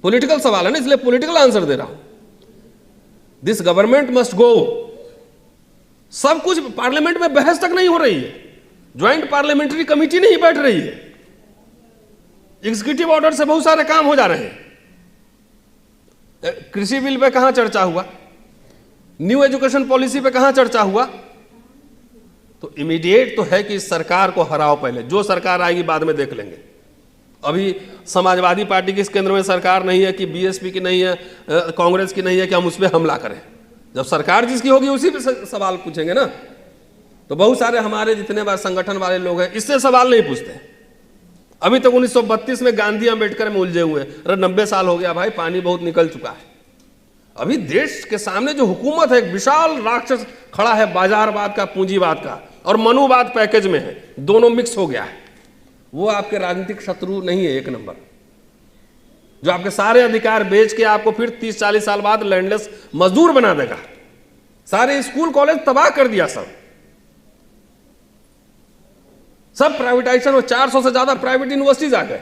Political सवाल है ना, इसलिए पॉलिटिकल आंसर दे रहा हूं। This government must go. सब कुछ पार्लियामेंट में बहस तक नहीं हो रही है, ज्वाइंट पार्लियामेंट्री कमेटी नहीं बैठ रही है, एग्जीक्यूटिव ऑर्डर से बहुत सारे काम हो जा रहे हैं। कृषि बिल पे कहां चर्चा हुआ, न्यू एजुकेशन पॉलिसी पे कहां चर्चा हुआ। तो इमीडिएट तो है कि इस सरकार को हराओ, पहले जो सरकार आएगी बाद में देख लेंगे। अभी समाजवादी पार्टी की इस केंद्र में सरकार नहीं है कि बीएसपी की नहीं है, कांग्रेस की नहीं है कि हम उस पर हमला करें। जब सरकार जिसकी होगी उसी पे सवाल पूछेंगे ना। तो बहुत सारे हमारे जितने बार संगठन वाले लोग हैं इससे सवाल नहीं पूछते। अभी तक 1932 में गांधी अम्बेडकर में उलझे हुए, अरे 90 साल हो गया भाई, पानी बहुत निकल चुका है। अभी देश के सामने जो हुकूमत है, एक विशाल राक्षस खड़ा है, बाजारवाद का, पूंजीवाद का और मनुवाद पैकेज में है, दोनों मिक्स हो गया है। वो आपके राजनीतिक शत्रु नहीं है एक नंबर, जो आपके सारे अधिकार बेच के आपको फिर 30-40 साल बाद लैंडलेस मजदूर बना देगा। सारे स्कूल कॉलेज तबाह कर दिया, सब प्राइवेटाइजेशन और 400 से ज्यादा प्राइवेट यूनिवर्सिटीज आ गए।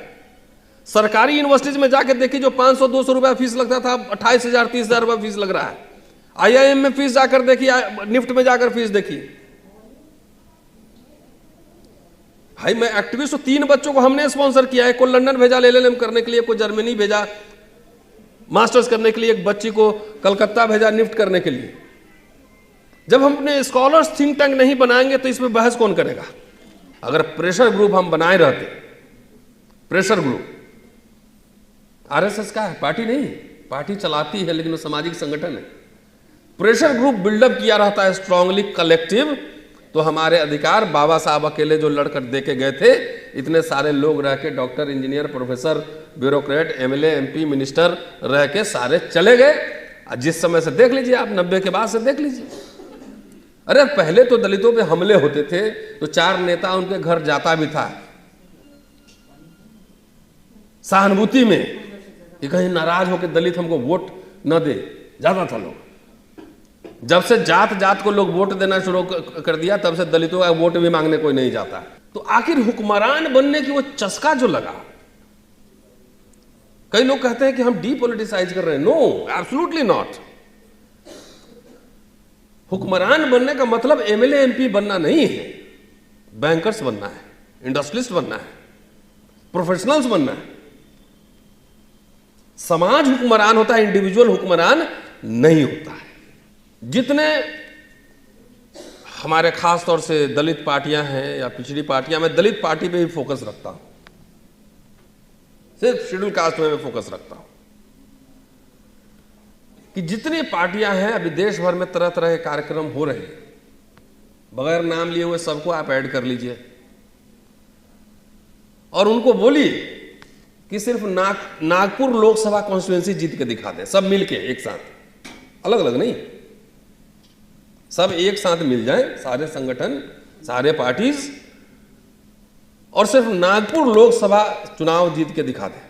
सरकारी यूनिवर्सिटीज में जाकर देखिए, जो 500-200 रुपया फीस लगता था, 28,000-30,000 रुपया फीस लग रहा है। IIM में फीस जाकर देखिए, निफ्ट में जाकर फीस देखिए। भाई मैं एक्टिविस्ट हूं, 3 बच्चों को हमने स्पॉन्सर किया है। कोई लंदन भेजा LLM करने के लिए, कोई जर्मनी भेजा मास्टर्स करने के लिए, एक बच्ची को कलकत्ता भेजा निफ्ट करने के लिए। जब हम अपने स्कॉलर्स थिंक टैंक नहीं बनाएंगे तो इसमें बहस कौन करेगा। अगर प्रेशर ग्रुप हम बनाए रहते, प्रेशर ग्रुप, आरएसएस का है, पार्टी नहीं, पार्टी चलाती है लेकिन वो सामाजिक संगठन है। प्रेशर ग्रुप बिल्डअप किया रहता है स्ट्रांगली, कलेक्टिव, तो हमारे अधिकार बाबा साहब अकेले जो लड़कर देके गए थे, इतने सारे लोग रह के, doctor, engineer, professor, bureaucrat, MLA, MP, minister रह के सारे चले गए। जिस समय से देख लीजिए आप, 90 के बाद से देख लीजिए। अरे पहले तो दलितों पे हमले होते थे तो 4 नेता उनके घर जाता भी था सहानुभूति में कि कहीं नाराज होकर दलित हमको वोट न दे, जाता था लोग। जब से जात जात को लोग वोट देना शुरू कर दिया, तब से दलितों का वोट भी मांगने कोई नहीं जाता। तो आखिर हुक्मरान बनने की वो चस्का जो लगा, कई लोग कहते हैं कि हम डीपॉलिटिसाइज कर रहे हैं। No, absolutely not. हुक्मरान बनने का मतलब MLA MP बनना नहीं है, बैंकर्स बनना है, इंडस्ट्रियलिस्ट बनना है, प्रोफेशनल्स बनना है। समाज हुक्मरान होता है, इंडिविजुअल हुक्मरान नहीं होता है। जितने हमारे खास तौर से दलित पार्टियां हैं या पिछड़ी पार्टियां, मैं दलित पार्टी पे ही फोकस रखता हूं, सिर्फ शेड्यूल कास्ट में मैं फोकस रखता हूं कि जितनी पार्टियां हैं अभी देश भर में तरह तरह के कार्यक्रम हो रहे हैं, बगैर नाम लिए हुए सबको आप ऐड कर लीजिए और उनको बोलिए कि सिर्फ नागपुर लोकसभा कॉन्स्टिट्यूएंसी जीत के दिखा दें, सब मिलके एक साथ, अलग अलग नहीं, सब एक साथ मिल जाएं, सारे संगठन, सारे पार्टीज, और सिर्फ नागपुर लोकसभा चुनाव जीत के दिखा दें।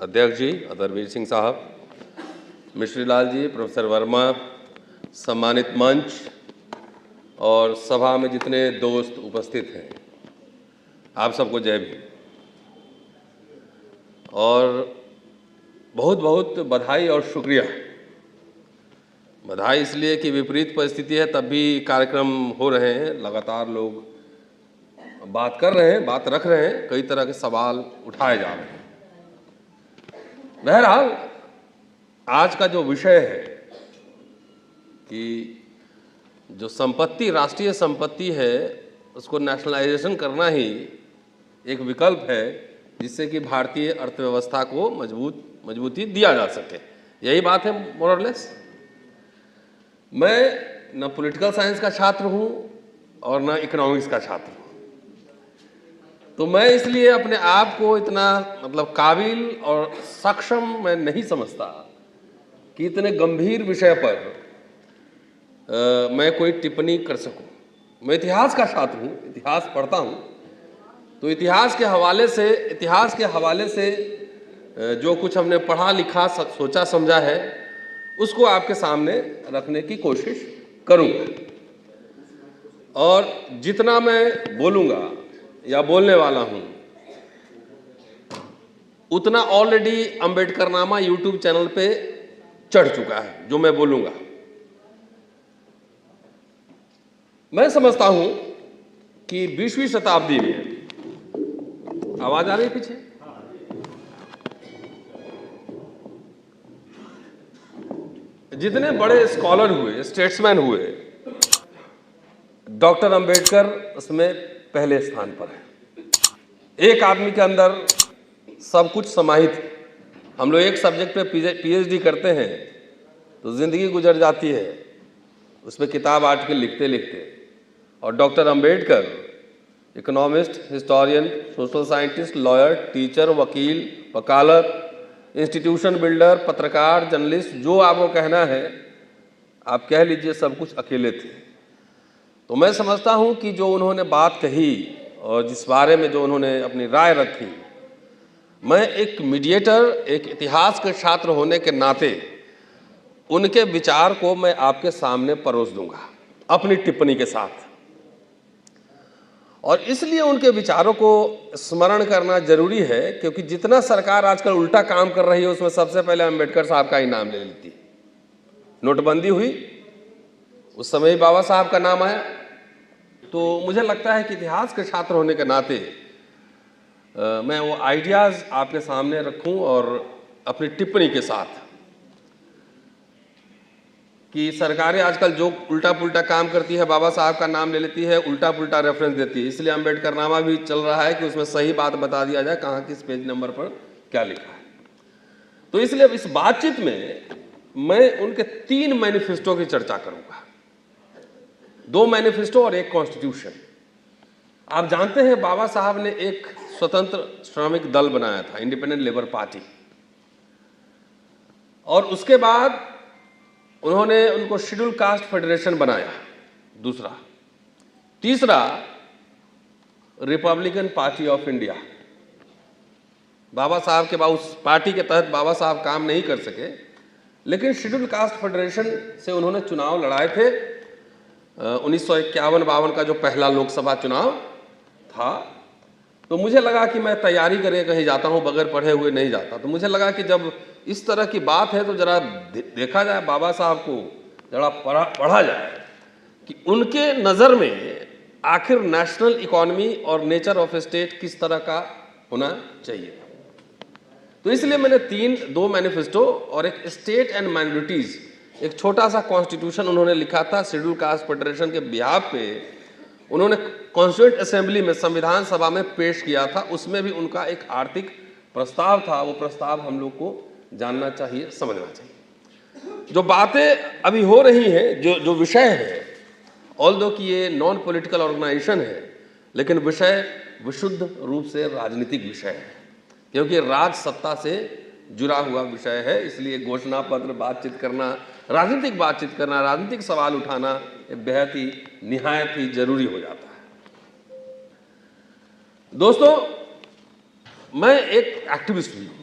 अध्यक्ष जी अदरवीर सिंह साहब, मिश्री लाल जी, प्रोफेसर वर्मा, सम्मानित मंच और सभा में जितने दोस्त उपस्थित हैं, आप सबको जय भीम। और बहुत बहुत बधाई और शुक्रिया। बधाई इसलिए कि विपरीत परिस्थिति है तब भी कार्यक्रम हो रहे हैं, लगातार लोग बात कर रहे हैं, बात रख रहे हैं, कई तरह के सवाल उठाए जा रहे हैं। बहरहाल आज का जो विषय है कि जो संपत्ति, राष्ट्रीय संपत्ति है, उसको नेशनलाइजेशन करना ही एक विकल्प है जिससे कि भारतीय अर्थव्यवस्था को मजबूती दिया जा सके। यही बात है मोर और लेस। मैं न पॉलिटिकल साइंस का छात्र हूँ और न इकोनॉमिक्स का छात्र हूँ, तो मैं इसलिए अपने आप को इतना मतलब काबिल और सक्षम मैं नहीं समझता कि इतने गंभीर विषय पर मैं कोई टिप्पणी कर सकूं। मैं इतिहास का छात्र हूँ, इतिहास पढ़ता हूँ, तो इतिहास के हवाले से जो कुछ हमने पढ़ा लिखा सोचा समझा है उसको आपके सामने रखने की कोशिश करूंगा। और जितना मैं बोलूंगा या बोलने वाला हूं उतना ऑलरेडी अंबेडकरनामा यूट्यूब चैनल पे चढ़ चुका है जो मैं बोलूंगा। मैं समझता हूं कि 20वीं शताब्दी में, आवाज आ रही है पीछे, जितने बड़े स्कॉलर हुए, स्टेट्समैन हुए, डॉक्टर अंबेडकर उसमें पहले स्थान पर है। एक आदमी के अंदर सब कुछ समाहित है। हम लोग एक सब्जेक्ट पे पीएचडी करते हैं तो जिंदगी गुजर जाती है उसमें किताब आर्टिकल लिखते लिखते, और doctor Ambedkar economist, historian, social scientist, lawyer, teacher, वकील, वकालत, इंस्टीट्यूशन बिल्डर, पत्रकार, जर्नलिस्ट, जो आपको कहना है आप कह लीजिए, सब कुछ अकेले थे। तो मैं समझता हूं कि जो उन्होंने बात कही और जिस बारे में जो उन्होंने अपनी राय रखी, मैं एक मीडिएटर, एक इतिहास के छात्र होने के नाते उनके विचार को मैं आपके सामने परोस दूंगा अपनी टिप्पणी के साथ। और इसलिए उनके विचारों को स्मरण करना जरूरी है क्योंकि जितना सरकार आजकल उल्टा काम कर रही है उसमें सबसे पहले अंबेडकर साहब का ही नाम ले लेती है। नोटबंदी हुई उस समय ही बाबा साहब का नाम आया। तो मुझे लगता है कि इतिहास के छात्र होने के नाते मैं वो आइडियाज आपके सामने रखूं और अपनी टिप्पणी के साथ कि सरकारें आजकल जो उल्टा पुल्टा काम करती है, बाबा साहब का नाम ले लेती है, उल्टा पुल्टा रेफरेंस देती है। इसलिए अंबेडकरनामा भी चल रहा है कि उसमें सही बात बता दिया जाए कहाँ किस पेज नंबर पर क्या लिखा है। तो इसलिए इस बातचीत में मैं उनके 3 मैनिफेस्टो की चर्चा करूंगा, 2 मैनिफेस्टो और 1 कॉन्स्टिट्यूशन। आप जानते हैं बाबा साहब ने एक स्वतंत्र श्रमिक दल बनाया था, इंडिपेंडेंट लेबर पार्टी, और उसके बाद उन्होंने उनको शेड्यूल कास्ट फेडरेशन बनाया, दूसरा। तीसरा, रिपब्लिकन पार्टी ऑफ इंडिया। बाबा साहब के बाद उस पार्टी के तहत बाबा साहब काम नहीं कर सके, लेकिन शेड्यूल कास्ट फेडरेशन से उन्होंने चुनाव लड़ाए थे। 1951-52 का जो पहला लोकसभा चुनाव था, तो मुझे लगा कि मैं तैयारी करके कहीं जाता हूं, बगैर पढ़े हुए नहीं जाता। तो मुझे लगा कि जब इस तरह की बात है तो जरा देखा जाए, बाबा साहब को जरा पढ़ा जाए कि उनके नज़र में आखिर नेशनल इकोनॉमी और नेचर ऑफ स्टेट किस तरह का होना चाहिए। तो इसलिए मैंने 2 मैनिफेस्टो और एक स्टेट एंड माइनॉरिटीज, एक छोटा सा कॉन्स्टिट्यूशन उन्होंने लिखा था शेड्यूल कास्ट फेडरेशन के बिहाफ पे। उन्होंने कॉन्स्टिट्यूएंट असेंबली में, संविधान सभा में पेश किया था। उसमें भी उनका एक आर्थिक प्रस्ताव था। वो प्रस्ताव हम लोग को जानना चाहिए, समझना चाहिए। जो बातें अभी हो रही हैं, जो विषय है, ऑल्दो कि ये नॉन पॉलिटिकल ऑर्गेनाइजेशन है, लेकिन विषय विशुद्ध रूप से राजनीतिक विषय है, क्योंकि राज सत्ता से जुड़ा हुआ विषय है। इसलिए घोषणा पत्र, बातचीत करना, राजनीतिक बातचीत करना, राजनीतिक सवाल उठाना बेहद ही, निहायत ही जरूरी हो जाता है। दोस्तों, मैं एक एक्टिविस्ट भी हूँ,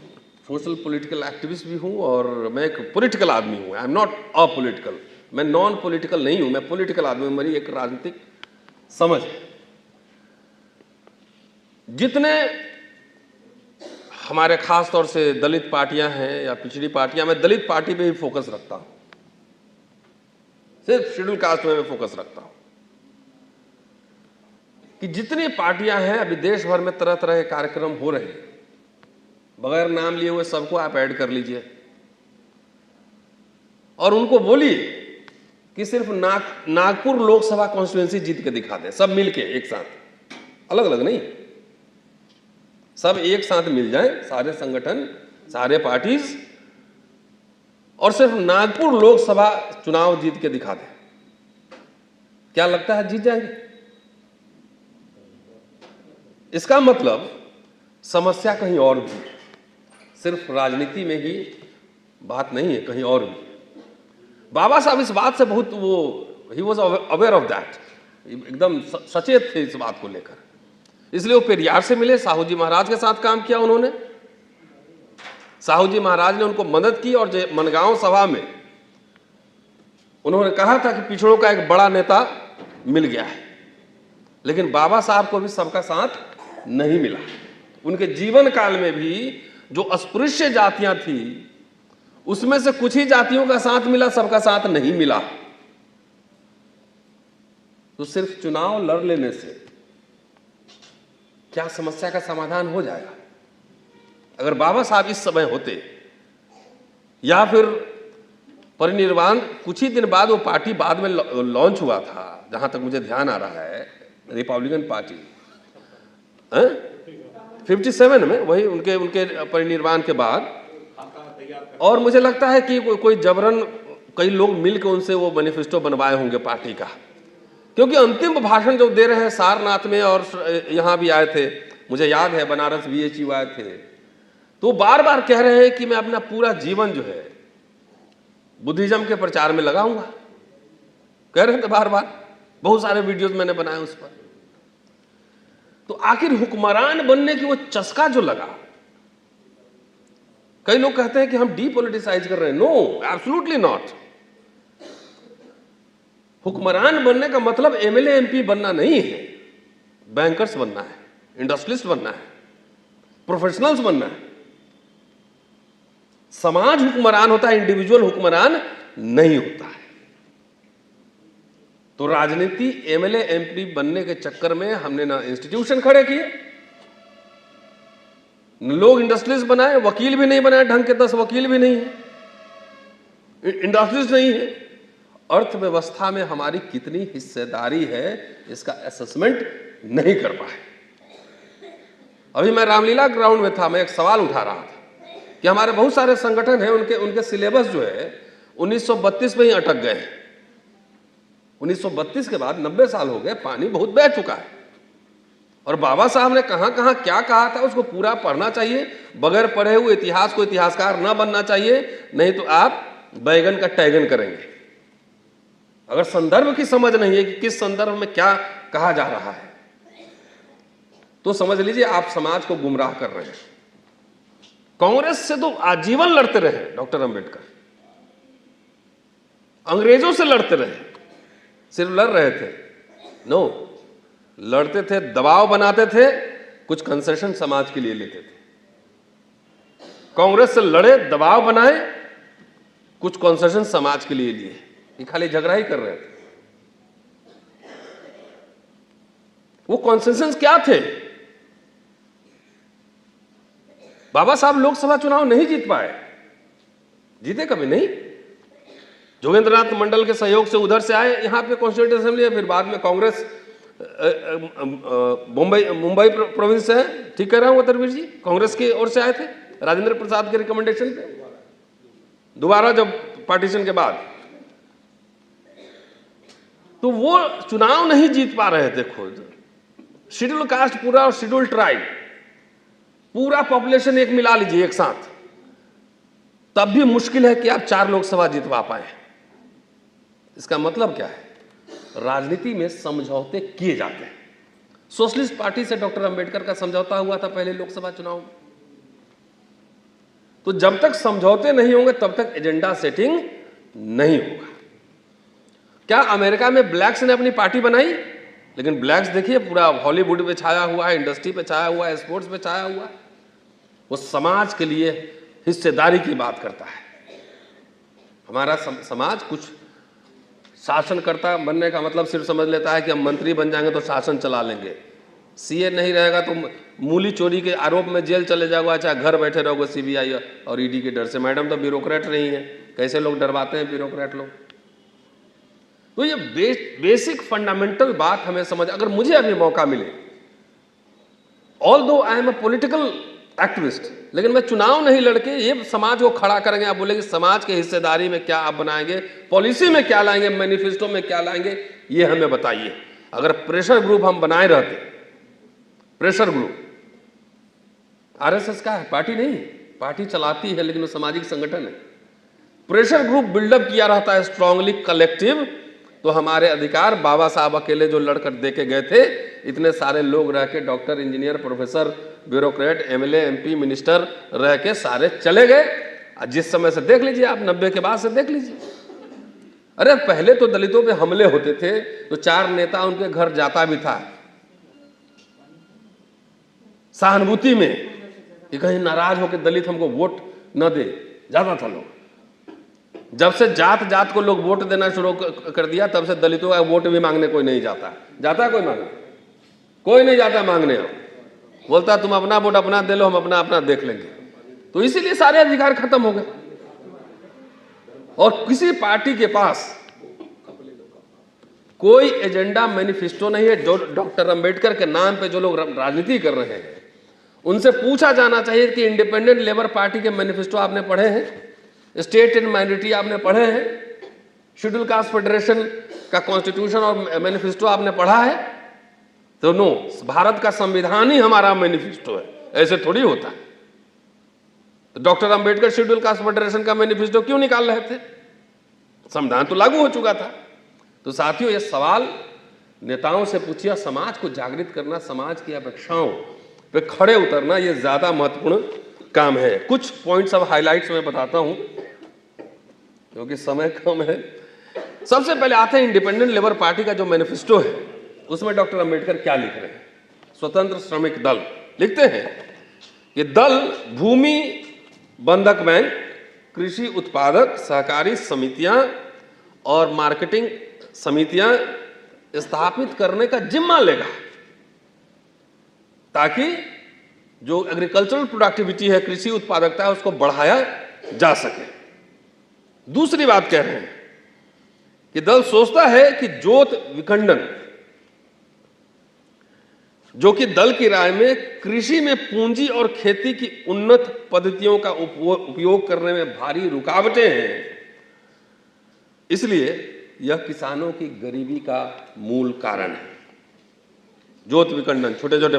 सोशल पॉलिटिकल एक्टिविस्ट भी हूँ, और मैं एक पॉलिटिकल आदमी हूँ। आई एम नॉट अपॉलिटिकल, मैं नॉन पॉलिटिकल नहीं हूँ, मैं पॉलिटिकल आदमी हूँ। मेरी एक राजनीतिक समझ है। जितने हमारे खास तौर से दलित पार्टियां हैं या पिछड़ी पार्टियां, मैं दलित पार्टी पे ही फोकस रखता हूं, सिर्फ शेड्यूल कास्ट में फोकस रखता हूं कि जितनी पार्टियां हैं अभी देश भर में तरह तरह के कार्यक्रम हो रहे हैं, बगैर नाम लिए हुए सबको आप ऐड कर लीजिए और उनको बोलिए कि सिर्फ नागपुर लोकसभा कॉन्स्टिट्यूएंसी जीत के दिखा दें, सब मिलके एक साथ, अलग अलग नहीं, सब एक साथ मिल जाएं, सारे संगठन, सारे पार्टीज, और सिर्फ नागपुर लोकसभा चुनाव जीत के दिखा दें। क्या लगता है जीत जाएंगे? इसका मतलब समस्या कहीं और भी, सिर्फ राजनीति में ही बात नहीं है, कहीं और भी। बाबा साहब इस बात से बहुत he was aware of that, एकदम सचेत थे इस बात को लेकर। इसलिए वो पेरियार से मिले, साहू जी महाराज के साथ काम किया उन्होंने। साहू जी महाराज ने उनको मदद की और मनगांव सभा में उन्होंने कहा था कि पिछड़ों का एक बड़ा नेता मिल गया है, लेकिन बाबा साहब को भी सबका साथ नहीं मिला। उनके जीवन काल में भी जो अस्पृश्य जातियां थी उसमें से कुछ ही जातियों का साथ मिला, सबका साथ नहीं मिला। तो सिर्फ चुनाव लड़ लेने से क्या समस्या का समाधान हो जाएगा? अगर बाबा साहब इस समय होते, या फिर परिनिर्वाण कुछ ही दिन बाद, वो पार्टी बाद में लॉन्च हुआ था, जहां तक मुझे ध्यान आ रहा है, रिपब्लिकन पार्टी 57 में, वही उनके परिनिर्वाण के बाद। और मुझे लगता है कि कोई जबरन कई लोग मिलकर उनसे वो मैनिफेस्टो बनवाए होंगे पार्टी का, क्योंकि अंतिम भाषण जो दे रहे हैं सारनाथ में, और यहां भी आए थे, मुझे याद है बनारस BHU आए थे, तो बार बार कह रहे हैं कि मैं अपना पूरा जीवन जो है बुद्धिज्म के प्रचार में लगाऊंगा। कह रहे थे बार बार, बहुत सारे वीडियोस मैंने बनाए उस पर। तो आखिर हुक्मरान बनने की वो चस्का जो लगा, कई लोग कहते हैं कि हम डीपोलिटिसाइज कर रहे हैं। No, absolutely not. हुक्मरान बनने का मतलब MLA MP बनना नहीं है, बैंकर्स बनना है, इंडस्ट्रियलिस्ट बनना है, प्रोफेशनल्स बनना है। समाज हुक्मरान होता है, इंडिविजुअल हुक्मरान नहीं होता है। तो राजनीति MLA MP बनने के चक्कर में हमने ना इंस्टीट्यूशन खड़े किए, लोग इंडस्ट्रियलिस्ट बनाए, वकील भी नहीं बनाए ढंग के, 10 वकील भी नहीं है, इंडस्ट्रियलिस्ट नहीं है। अर्थव्यवस्था में हमारी कितनी हिस्सेदारी है इसका असेसमेंट नहीं कर पाए। अभी मैं रामलीला ग्राउंड में था, मैं एक सवाल उठा रहा था कि हमारे बहुत सारे संगठन हैं, उनके सिलेबस जो है 1932 में ही अटक गए हैं। 1932 के बाद 90 साल हो गए, पानी बहुत बह चुका है। और बाबा साहब ने कहां कहां क्या कहा था उसको पूरा पढ़ना चाहिए। बगैर पढ़े हुए इतिहास को इतिहासकार न बनना चाहिए, नहीं तो आप बैगन का टैगन करेंगे। अगर संदर्भ की समझ नहीं है कि किस संदर्भ में क्या कहा जा रहा है, तो समझ लीजिए आप समाज को गुमराह कर रहे हैं। कांग्रेस से तो आजीवन लड़ते रहे डॉक्टर अंबेडकर, अंग्रेजों से लड़ते रहे, सिर्फ लड़ रहे थे? नो, लड़ते थे, दबाव बनाते थे, कुछ कंसेशन समाज के लिए लेते थे। कांग्रेस से लड़े, दबाव बनाए, कुछ कंसेशन समाज के लिए लिए, ये खाली झगड़ा ही कर रहे थे। वो कंसेशंस क्या थे? बाबा साहब लोकसभा चुनाव नहीं जीत पाए, जीते कभी नहीं। जोगेंद्रनाथ मंडल के सहयोग से उधर से आए यहां पे कॉन्स्टिट्यूएंट असेंबली, फिर बाद में कांग्रेस मुंबई प्रोविंस से है, ठीक कह रहा हूं तरवीर जी, कांग्रेस की ओर से आए थे राजेंद्र प्रसाद के रिकमेंडेशन पे, दोबारा जब पार्टीशन के बाद। तो वो चुनाव नहीं जीत पा रहे थे खुद। शेड्यूल कास्ट पूरा और शेड्यूल ट्राइब पूरा पॉपुलेशन एक मिला लीजिए एक साथ, तब भी मुश्किल है कि आप 4 लोकसभा जितवा पाए। इसका मतलब क्या है? राजनीति में समझौते किए जाते हैं। सोशलिस्ट पार्टी से डॉक्टर अंबेडकर का समझौता हुआ था पहले लोकसभा चुनाव में। तो जब तक समझौते नहीं होंगे तब तक एजेंडा सेटिंग नहीं होगा। क्या अमेरिका में ब्लैक्स ने अपनी पार्टी बनाई? लेकिन ब्लैक्स देखिए पूरा हॉलीवुड पे छाया हुआ है, इंडस्ट्री पे छाया हुआ है, स्पोर्ट्स पे छाया हुआ है। वो समाज के लिए हिस्सेदारी की बात करता है। हमारा समाज कुछ शासनकर्ता बनने का मतलब सिर्फ समझ लेता है कि हम मंत्री बन जाएंगे तो शासन चला लेंगे। CA नहीं रहेगा तो मूली चोरी के आरोप में जेल चले जाओगे, चाहे घर बैठे रहोगे CBI और ED के डर से। मैडम तो ब्यूरोक्रेट नहीं है, कैसे लोग डरवाते हैं ब्यूरोक्रेट लोग। तो ये बेसिक फंडामेंटल बात हमें समझ, अगर मुझे अभी मौका मिले, although I am a political activist, लेकिन मैं चुनाव नहीं लड़के ये समाज को खड़ा करेंगे। आप बोलेंगे समाज के हिस्सेदारी में क्या आप बनाएंगे, पॉलिसी में क्या लाएंगे, मैनिफेस्टो में क्या लाएंगे, ये हमें बताइए। अगर प्रेशर ग्रुप हम बनाए रहते, प्रेशर ग्रुप, RSS का है, पार्टी नहीं, पार्टी चलाती है लेकिन वो सामाजिक संगठन है। प्रेशर ग्रुप बिल्डअप किया रहता है स्ट्रांगली कलेक्टिव, तो हमारे अधिकार बाबा साहब अकेले जो लड़कर देके गए थे, इतने सारे लोग रह के doctor, engineer, professor, bureaucrat, MLA MP minister रह के सारे चले गए। जिस समय से देख लीजिए आप, 90 के बाद से देख लीजिए, अरे पहले तो दलितों पे हमले होते थे तो 4 नेता उनके घर जाता भी था सहानुभूति में कि कहीं नाराज होकर दलित हमको वोट न दे, जाता था लोग। जब से जात जात को लोग वोट देना शुरू कर दिया तब से दलितों का वोट भी मांगने कोई नहीं जाता। जाता है कोई मांगने? कोई नहीं जाता मांगने। बोलता तुम अपना वोट अपना दे लो, हम अपना अपना देख लेंगे। तो इसीलिए सारे अधिकार खत्म हो गए और किसी पार्टी के पास कोई एजेंडा मैनिफेस्टो नहीं है। जो डॉक्टर अंबेडकर के नाम पे जो लोग राजनीति कर रहे हैं उनसे पूछा जाना चाहिए कि इंडिपेंडेंट लेबर पार्टी के मैनिफेस्टो आपने पढ़े हैं? स्टेट एंड माइनॉरिटी आपने पढ़े हैं? शेड्यूल कास्ट फेडरेशन का कॉन्स्टिट्यूशन और मैनिफेस्टो आपने पढ़ा है? तो नो, भारत का संविधान ही हमारा मैनिफेस्टो है, ऐसे थोड़ी होता है। तो doctor Ambedkar schedule caste federation का मैनिफेस्टो क्यों निकाल रहे थे? संविधान तो लागू हो चुका था। तो साथियों, ये सवाल नेताओं से पूछिए, समाज को जागृत करना, समाज की अपेक्षाओं पे खड़े उतरना, ये ज्यादा महत्वपूर्ण काम है। कुछ पॉइंट्स अब हाइलाइट्स में बताता हूं क्योंकि समय कम है। सबसे पहले आते हैं इंडिपेंडेंट लेबर पार्टी का जो मैनिफेस्टो है, उसमें डॉक्टर अंबेडकर क्या लिख रहे हैं। स्वतंत्र श्रमिक दल लिखते हैं कि दल भूमि बंधक बैंक, कृषि उत्पादक सहकारी समितियां और मार्केटिंग समितियां स्थापित करने का जिम्मा लेगा ताकि जो एग्रीकल्चरल प्रोडक्टिविटी है, कृषि उत्पादकता है, उसको बढ़ाया जा सके। दूसरी बात कह रहे हैं कि दल सोचता है कि जोत विखंडन, जो कि दल की राय में कृषि में पूंजी और खेती की उन्नत पद्धतियों का उपयोग करने में भारी रुकावटें हैं, इसलिए यह किसानों की गरीबी का मूल कारण है। जोत विखंडन, छोटे छोटे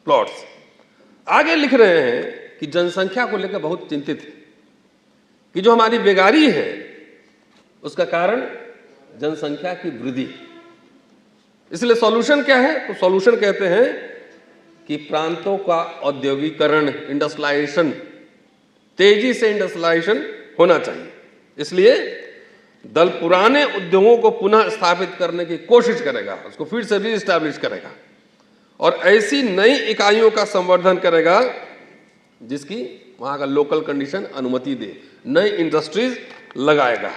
प्लॉट्स। आगे लिख रहे हैं कि जनसंख्या को लेकर बहुत चिंतित है कि जो हमारी बेकारी है उसका कारण जनसंख्या की वृद्धि। इसलिए सॉल्यूशन क्या है? तो सॉल्यूशन कहते हैं कि प्रांतों का औद्योगिकरण, इंडस्ट्रियलाइजेशन, तेजी से इंडस्ट्रियलाइजेशन होना चाहिए। इसलिए दल पुराने उद्योगों को पुनः स्थापित करने की कोशिश करेगा, उसको फिर से रीस्टैब्लिश करेगा और ऐसी नई इकाइयों का संवर्धन करेगा जिसकी वहां का लोकल कंडीशन अनुमति दे, नई इंडस्ट्रीज लगाएगा।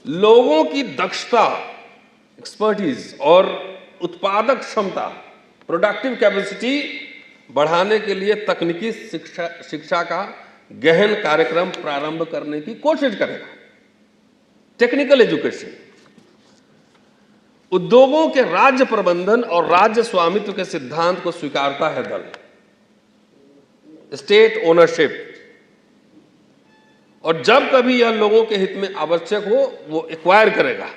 लोगों की दक्षता, एक्सपर्टीज और उत्पादक क्षमता, प्रोडक्टिव कैपेसिटी बढ़ाने के लिए तकनीकी शिक्षा का गहन कार्यक्रम प्रारंभ करने की कोशिश करेगा। टेक्निकल एजुकेशन, उद्योगों के राज्य प्रबंधन और राज्य स्वामित्व के सिद्धांत को स्वीकारता है दल। स्टेट ओनरशिप, और जब कभी यह लोगों के हित में आवश्यक हो वो एक्वायर करेगा।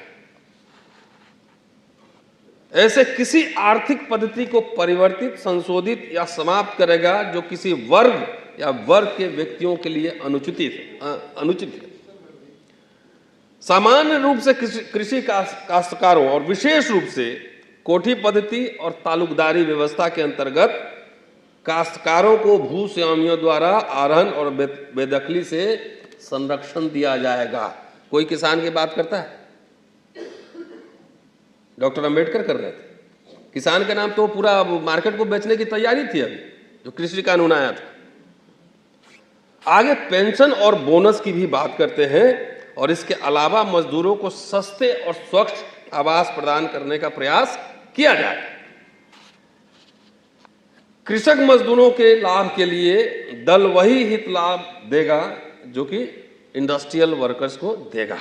ऐसे किसी आर्थिक पद्धति को परिवर्तित, संशोधित या समाप्त करेगा जो किसी वर्ग या वर्ग के व्यक्तियों के लिए अनुचित है। सामान्य रूप से कृषि काश्तकारों और विशेष रूप से कोठी पद्धति और तालुकदारी व्यवस्था के अंतर्गत काश्तकारों को भूस्वामियों द्वारा आहरण और बेदखली से संरक्षण दिया जाएगा। कोई किसान की बात करता है? डॉक्टर अंबेडकर कर रहे थे। किसान के नाम तो पूरा मार्केट को बेचने की तैयारी थी अभी जो कृषि कानून आया था। आगे पेंशन और बोनस की भी बात करते हैं और इसके अलावा मजदूरों को सस्ते और स्वच्छ आवास प्रदान करने का प्रयास किया जाए। कृषक मजदूरों के लाभ के लिए दल वही हित लाभ देगा जो कि इंडस्ट्रियल वर्कर्स को देगा।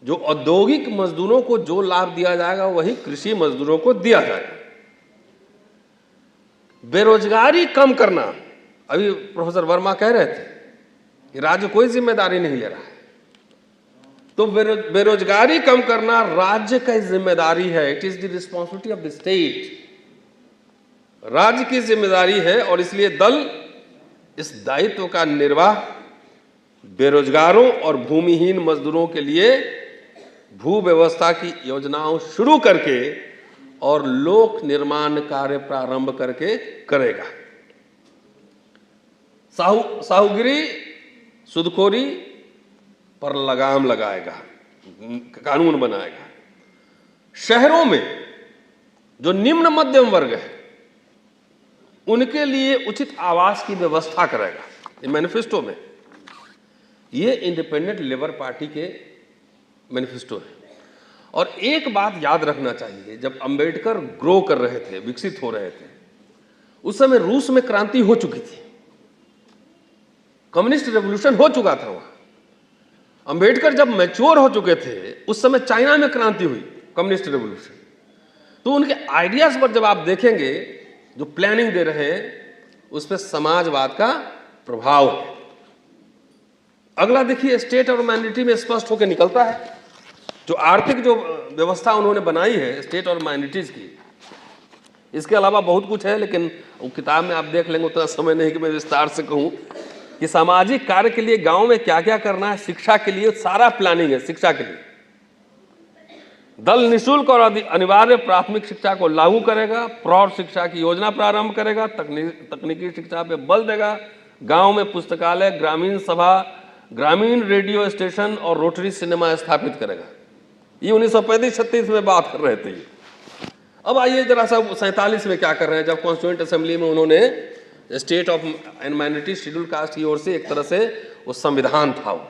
जो औद्योगिक मजदूरों को जो लाभ दिया जाएगा वही कृषि मजदूरों को दिया जाएगा। बेरोजगारी कम करना, अभी प्रोफेसर वर्मा कह रहे थे कि राज्य कोई जिम्मेदारी नहीं ले रहा है, तो बेरोजगारी कम करना राज्य की जिम्मेदारी है। It is the responsibility of the state. राज्य की जिम्मेदारी है और इसलिए दल इस दायित्व का निर्वाह बेरोजगारों और भूमिहीन मजदूरों के लिए भू व्यवस्था की योजनाओं शुरू करके और लोक निर्माण कार्य प्रारंभ करके करेगा। साहूगिरी सूदखोरी पर लगाम लगाएगा, कानून बनाएगा। शहरों में जो निम्न मध्यम वर्ग है उनके लिए उचित आवास की व्यवस्था करेगा। ये मैनिफेस्टो में, ये इंडिपेंडेंट लेबर पार्टी के मैनिफेस्टो है। और एक बात याद रखना चाहिए, जब अंबेडकर ग्रो कर रहे थे, विकसित हो रहे थे, उस समय रूस में क्रांति हो चुकी थी, कम्युनिस्ट रेवोल्यूशन हो चुका था वहां। अंबेडकर जब मैच्योर हो चुके थे उस समय चाइना में क्रांति हुई, कम्युनिस्ट रेवोल्यूशन। तो उनके आइडियाज पर जब आप देखेंगे, जो प्लानिंग दे रहे हैं उस पर समाजवाद का प्रभाव है। अगला देखिए, स्टेट और माइनॉरिटी में स्पष्ट होकर निकलता है। जो आर्थिक जो व्यवस्था उन्होंने बनाई है स्टेट और माइनॉरिटीज की, इसके अलावा बहुत कुछ है, लेकिन वो किताब में आप देख लेंगे, उतना समय नहीं कि मैं विस्तार से कहूं कि सामाजिक कार्य के लिए गांव में क्या क्या करना है, शिक्षा के लिए सारा प्लानिंग है। शिक्षा के लिए दल निःशुल्क और अनिवार्य प्राथमिक शिक्षा को लागू करेगा, प्रौढ़ शिक्षा की योजना प्रारंभ करेगा, तकनीकी शिक्षा पे बल देगा, गांव में पुस्तकालय, ग्रामीण सभा, ग्रामीण रेडियो स्टेशन और रोटरी सिनेमा स्थापित करेगा। ये 1935-36 में बात कर रहे थे। अब आइए जरा सा 47 में क्या कर रहे हैं, जब कॉन्स्टिट्यूएंट असेंबली में उन्होंने state of and minority schedule caste की ओर से एक तरह से वो संविधान था वो,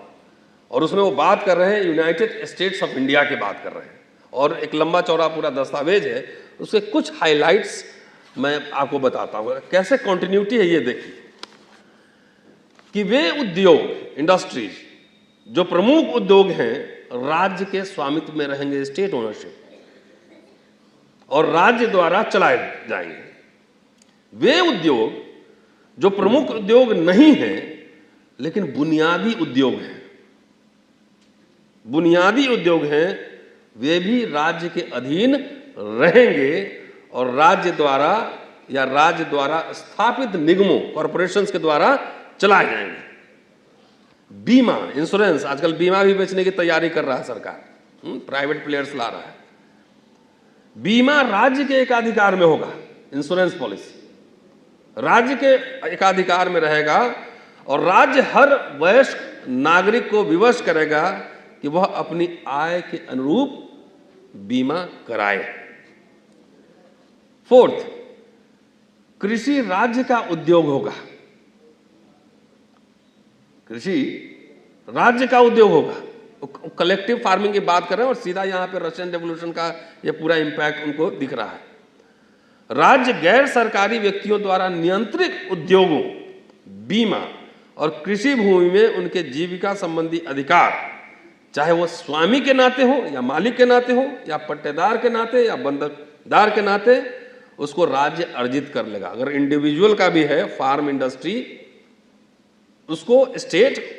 और उसमें वो बात कर रहे हैं यूनाइटेड स्टेट्स ऑफ इंडिया की बात कर रहे हैं, और एक लंबा चौड़ा पूरा दस्तावेज है। उसके कुछ हाइलाइट्स मैं आपको बताता हूँ, कैसे कंटिन्यूटी है ये देखिए। कि वे उद्योग, इंडस्ट्रीज जो प्रमुख उद्योग हैं राज्य के स्वामित्व में रहेंगे, स्टेट ओनरशिप, और राज्य द्वारा चलाए जाएंगे। वे उद्योग जो प्रमुख उद्योग नहीं हैं लेकिन बुनियादी उद्योग हैं, बुनियादी उद्योग हैं, वे भी राज्य के अधीन रहेंगे और राज्य द्वारा या राज्य द्वारा स्थापित निगमों, कॉरपोरेशंस के द्वारा चलाए जाएंगे। बीमा, इंश्योरेंस, आजकल बीमा भी बेचने की तैयारी कर रहा है सरकार, प्राइवेट प्लेयर्स ला रहा है। बीमा राज्य के एकाधिकार में होगा, इंश्योरेंस पॉलिसी राज्य के एकाधिकार में रहेगा, और राज्य हर वयस्क नागरिक को विवश करेगा कि वह अपनी आय के अनुरूप बीमा कराए। फोर्थ, कृषि राज्य का उद्योग होगा, कृषि राज्य का उद्योग होगा। कलेक्टिव फार्मिंग की बात कर रहे हैं, और सीधा यहां पे रशियन रेवोल्यूशन का ये पूरा इंपैक्ट उनको दिख रहा है। राज्य गैर सरकारी व्यक्तियों द्वारा नियंत्रित उद्योगों, बीमा और कृषि भूमि में उनके जीविका संबंधी अधिकार, चाहे वो स्वामी के नाते हो या मालिक के नाते हो या पट्टेदार के नाते या बंधकदार के नाते, उसको राज्य अर्जित कर लेगा। अगर इंडिविजुअल का भी है फार्म इंडस्ट्री, उसको स्टेट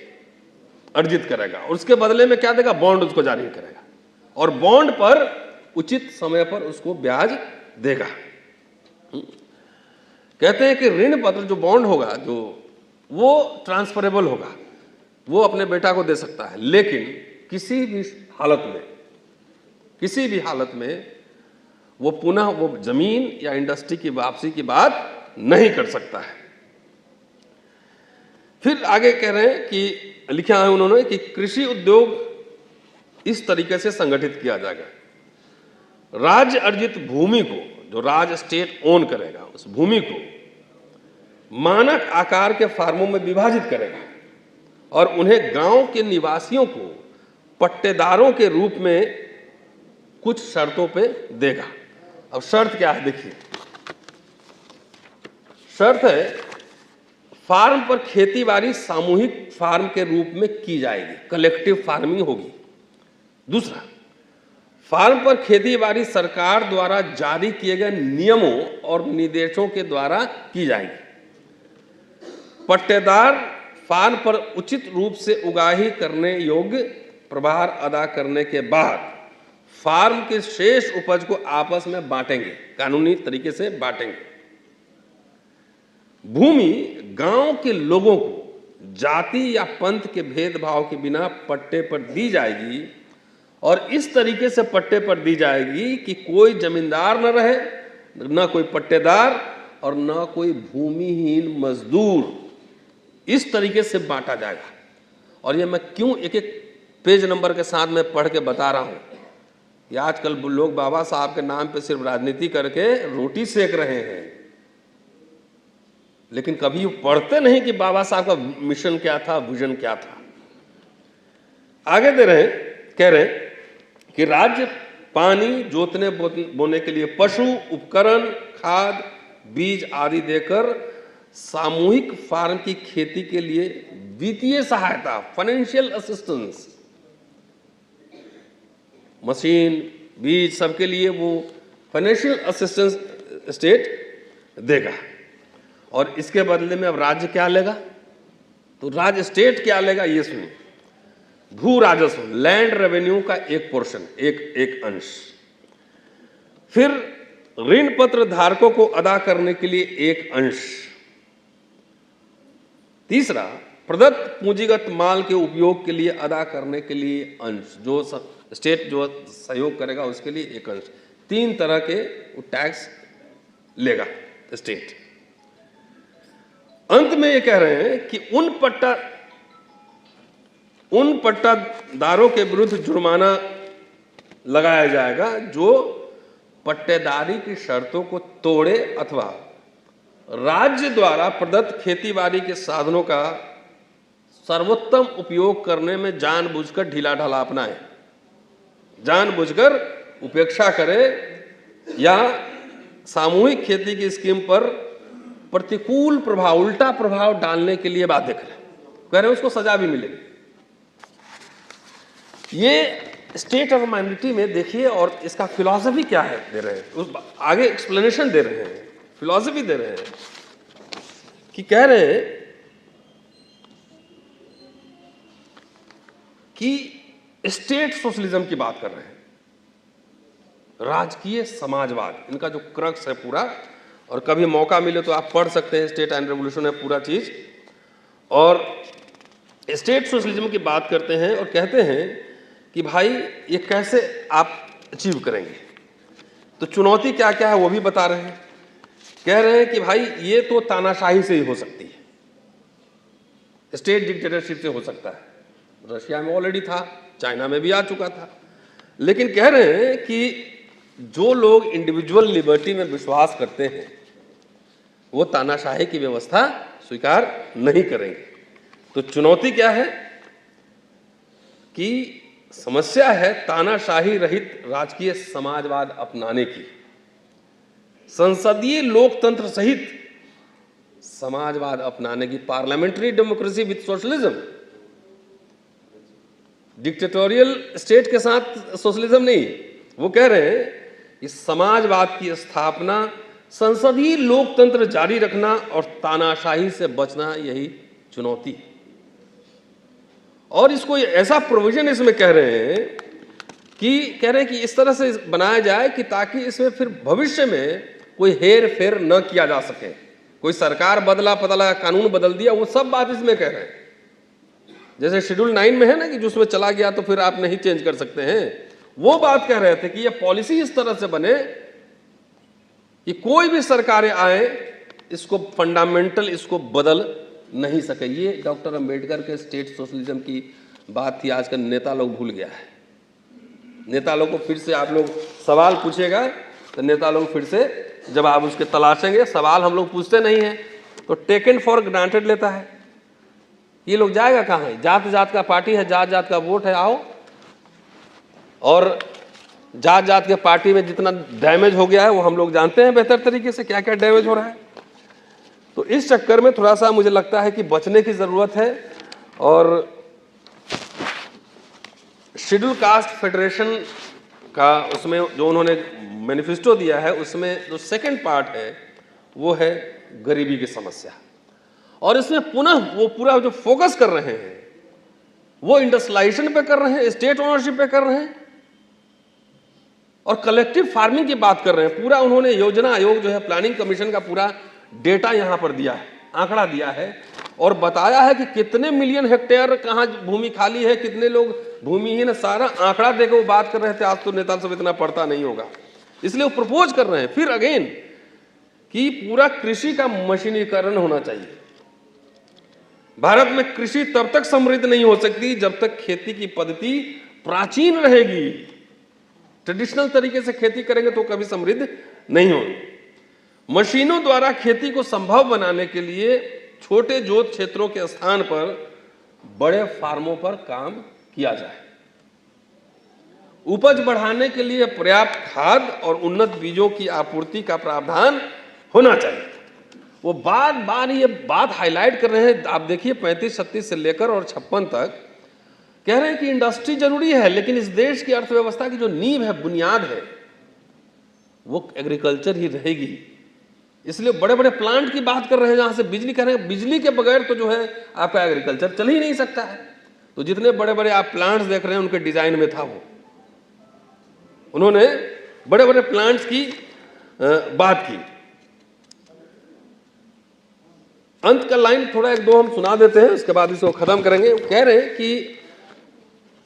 अर्जित करेगा, और उसके बदले में क्या देगा, बॉन्ड उसको जारी करेगा, और बॉन्ड पर उचित समय पर उसको ब्याज देगा। कहते हैं कि ऋण पत्र जो बॉन्ड होगा, जो वो ट्रांसफरेबल होगा, वो अपने बेटा को दे सकता है, लेकिन किसी भी हालत में वो पुनः वो जमीन या इंडस्ट्री की वापसी की बात नहीं कर सकता है। फिर आगे कह रहे हैं कि लिखा है उन्होंने कि कृषि उद्योग इस तरीके से संगठित किया जाएगा, राज्य अर्जित भूमि को, जो राज्य स्टेट ओन करेगा, उस भूमि को मानक आकार के फार्मों में विभाजित करेगा और उन्हें गांव के निवासियों को पट्टेदारों के रूप में कुछ शर्तों पे देगा। अब शर्त क्या है देखिए, शर्त है फार्म पर खेतीबाड़ी सामूहिक फार्म के रूप में की जाएगी, कलेक्टिव फार्मिंग होगी। दूसरा, फार्म पर खेतीबाड़ी सरकार द्वारा जारी किए गए नियमों और निर्देशों के द्वारा की जाएगी। पट्टेदार फार्म पर उचित रूप से उगाही करने योग्य प्रभार अदा करने के बाद फार्म के शेष उपज को आपस में बांटेंगे, कानूनी तरीके से बांटेंगे। भूमि गांव के लोगों को जाति या पंथ के भेदभाव के बिना पट्टे पर दी जाएगी, और इस तरीके से पट्टे पर दी जाएगी कि कोई जमींदार न रहे, न कोई पट्टेदार और न कोई भूमिहीन मजदूर। इस तरीके से बांटा जाएगा। और ये मैं क्यों एक एक पेज नंबर के साथ में पढ़ के बता रहा हूं कि आजकल लोग बाबा साहब के नाम पे सिर्फ राजनीति करके रोटी सेक रहे हैं, लेकिन कभी वो पढ़ते नहीं कि बाबा साहब का मिशन क्या था, विजन क्या था। आगे दे रहे हैं, कह रहे हैं कि राज्य पानी, जोतने बोने के लिए पशु, उपकरण, खाद, बीज आदि देकर सामूहिक फार्म की खेती के लिए वित्तीय सहायता, फाइनेंशियल असिस्टेंस, मशीन, बीज, सबके लिए वो फाइनेंशियल असिस्टेंस स्टेट देगा। और इसके बदले में अब राज्य क्या लेगा? तो राज्य, स्टेट क्या लेगा ये सुनिए। भू राजस्व, लैंड रेवेन्यू का एक पोर्शन, एक अंश। फिर ऋण पत्र धारकों को अदा करने के लिए एक अंश। तीसरा, प्रदत्त पूंजीगत माल के उपयोग के लिए अदा करने के लिए अंश, जो स्टेट जो सहयोग करेगा उसके लिए एक अंश। 3 तरह के टैक्स लेगा स्टेट। अंत में ये कह रहे हैं कि उन पट्टादारों के विरुद्ध जुर्माना लगाया जाएगा जो पट्टेदारी की शर्तों को तोड़े अथवा राज्य द्वारा प्रदत्त खेतीबाड़ी के साधनों का सर्वोत्तम उपयोग करने में जानबूझकर ढीलाढाला अपनाए, जानबूझकर उपेक्षा करे या सामूहिक खेती की स्कीम पर प्रतिकूल प्रभाव, उल्टा प्रभाव डालने के लिए बाध्य करे। कह रहे हैं उसको सजा भी मिलेगी। ये स्टेट ऑफ माइनॉरिटी में देखिए, और इसका फिलॉसफी क्या है दे रहे हैं, उस आगे एक्सप्लेनेशन दे रहे हैं, फिलॉसफी दे रहे हैं कि कह रहे हैं कि स्टेट सोशलिज्म की बात कर रहे हैं, राजकीय समाजवाद, इनका जो क्रक्स है पूरा। और कभी मौका मिले तो आप पढ़ सकते हैं, स्टेट एंड रेवोल्यूशन है पूरा चीज। और स्टेट सोशलिज्म की बात करते हैं और कहते हैं कि भाई ये कैसे आप अचीव करेंगे। तो चुनौती क्या क्या है वो भी बता रहे हैं। कह रहे हैं कि भाई ये तो तानाशाही से ही हो सकती है, स्टेट डिक्टेटरशिप से हो सकता है। रशिया में ऑलरेडी था, चाइना में भी आ चुका था। लेकिन कह रहे हैं कि जो लोग इंडिविजुअल लिबर्टी में विश्वास करते हैं वो तानाशाही की व्यवस्था स्वीकार नहीं करेंगे। तो चुनौती क्या है कि समस्या है तानाशाही रहित राजकीय समाजवाद अपनाने की, संसदीय लोकतंत्र सहित समाजवाद अपनाने की, parliamentary democracy with socialism. Dictatorial state के साथ सोशलिज्म नहीं। वो कह रहे हैं कि समाजवाद की स्थापना, संसदीय लोकतंत्र जारी रखना और तानाशाही से बचना, यही चुनौती। और इसको ऐसा प्रोविजन इसमें कह रहे हैं कि इस तरह से बनाया जाए कि ताकि इसमें फिर भविष्य में कोई हेर फेर न किया जा सके। कोई सरकार बदला पदला, कानून बदल दिया, वो सब बात इसमें कह रहे हैं। जैसे शेड्यूल 9 में है ना कि जो उसमें चला गया तो फिर आप नहीं चेंज कर सकते हैं, वो बात कह रहे थे कि ये पॉलिसी इस तरह से बने कि कोई भी सरकारें आए इसको फंडामेंटल इसको बदल नहीं सके। ये डॉक्टर अंबेडकर के स्टेट सोशलिज्म की बात थी, आजकल नेता लोग भूल गया है। नेता लोग को फिर से आप लोग सवाल पूछेगा तो नेता लोग फिर से जब आप उसके तलाशेंगे, सवाल हम लोग पूछते नहीं हैं तो टेकन फॉर ग्रांटेड लेता है। ये लोग जाएगा कहाँ है? जात जात का पार्टी है, जात जात का वोट है, आओ। और जात जात के पार्टी में जितना डैमेज हो गया है वो हम लोग जानते हैं बेहतर तरीके से, क्या क्या डैमेज हो रहा है। तो इस चक्कर में थोड़ा सा मुझे लगता है कि बचने की जरूरत है। और शेड्यूल कास्ट फेडरेशन का उसमें जो उन्होंने मैनिफेस्टो दिया है उसमें जो सेकंड पार्ट है वो है गरीबी की समस्या। और इसमें पुनः वो पूरा जो फोकस कर रहे हैं वो इंडस्ट्रियलाइजेशन पे कर रहे हैं, स्टेट ओनरशिप पे कर रहे हैं और कलेक्टिव फार्मिंग की बात कर रहे हैं। पूरा उन्होंने योजना आयोग जो है प्लानिंग कमीशन का पूरा डेटा यहां पर दिया है, आंकड़ा दिया है और बताया है कि कितने मिलियन हेक्टेयर कहां भूमि खाली है, कितने लोग भूमिहीन है, सारा आंकड़ा देकर वो बात कर रहे थे। आज तो नेता सब इतना पढ़ता नहीं होगा, इसलिए वो प्रपोज कर रहे हैं फिर अगेन कि पूरा कृषि का मशीनीकरण होना चाहिए। भारत में कृषि तब तक समृद्ध नहीं हो सकती जब तक खेती की पद्धति प्राचीन रहेगी। ट्रेडिशनल तरीके से खेती करेंगे तो कभी समृद्ध नहीं होगी। मशीनों द्वारा खेती को संभव बनाने के लिए छोटे जोत क्षेत्रों के स्थान पर बड़े फार्मों पर काम किया जाए। उपज बढ़ाने के लिए पर्याप्त खाद और उन्नत बीजों की आपूर्ति का प्रावधान होना चाहिए। वो बार बार ये बात हाईलाइट कर रहे हैं। आप देखिए 35-36 से लेकर और 56 तक कह रहे हैं कि इंडस्ट्री जरूरी है, लेकिन इस देश की अर्थव्यवस्था की जो नींव है, बुनियाद है, वो एग्रीकल्चर ही रहेगी। इसलिए बड़े बड़े प्लांट की बात कर रहे हैं, जहां से बिजली कर रहे हैं। बिजली के बगैर तो जो है आपका एग्रीकल्चर चल ही नहीं सकता है। तो जितने बड़े बड़े आप प्लांट्स देख रहे हैं उनके डिजाइन में था वो, उन्होंने बड़े बड़े प्लांट्स की बात की। अंत का लाइन थोड़ा एक दो हम सुना देते हैं, उसके बाद इसको खत्म करेंगे। कह रहे हैं कि